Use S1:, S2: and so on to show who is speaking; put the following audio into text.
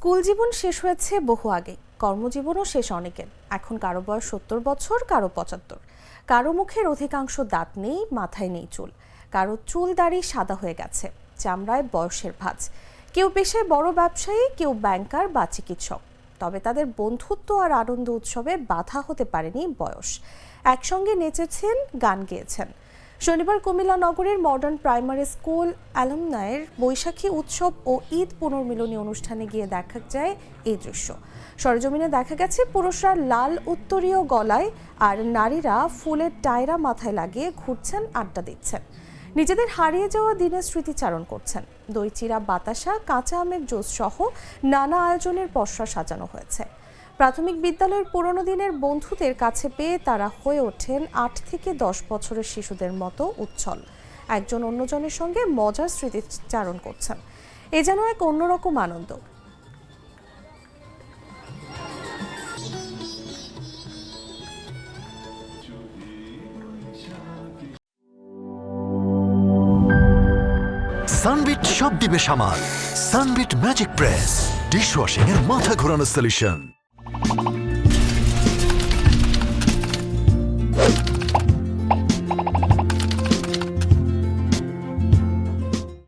S1: School জীবন শেষ হয়েছে বহু আগে, কর্মজীবনও শেষ অনেকের। এখন কারো বয়স ৭০ বছর, কারো ৭৫। কারো মুখের অধিকাংশ দাঁত নেই, মাথায় নেই চুল। কারো চুল দাড়ি সাদা হয়ে গেছে, চামড়ায় বয়সের ভাঁজ। কেউ পেশায় বড় ব্যবসায়ী, কেউ ব্যাংকার বা চিকিৎসক। তবে তাদের বন্ধুত্ব আর আনন্দ উৎসবে বাধা হতে পারেনি বয়স। একসঙ্গে নেচেছেন, গান গেয়েছেন। শনিবার কুমিল্লা নগরের মডার্ন প্রাইমারি স্কুল অ্যালুমনাইয়ের বৈশাখী উৎসব ও ঈদ পুনর্মিলনী অনুষ্ঠানে গিয়ে দেখা যায় এই দৃশ্য। সরেজমিনে দেখা গেছে পুরুষরা লাল উত্তরীয় গলায় আর নারীরা ফুলের টায়রা মাথায় লাগিয়ে ঘুরছেন, আড্ডা দিচ্ছেন, নিজেদের হারিয়ে যাওয়া দিনের স্মৃতিচারণ করছেন। দই চিরা, বাতাসা, কাঁচা আমের জুস সহ নানা আয়োজনের পসরা সাজানো হয়েছে। প্রাথমিক বিদ্যালয়ের পুরনো দিনের বন্ধুদের কাছে পেয়ে তারা হয়ে ওঠেন ৮ থেকে ১০ বছরের শিশুদের মতো উচ্ছল। একজন অন্যজনের সঙ্গে মজার স্মৃতিচারণ করছেন। এ যেন এক অন্যরকম আনন্দ।
S2: সানবিট সব দিবে সামাল। সানবিট ম্যাজিক প্রেস ডিশওয়াশিং এর মাথা ঘোরানো সলিউশন।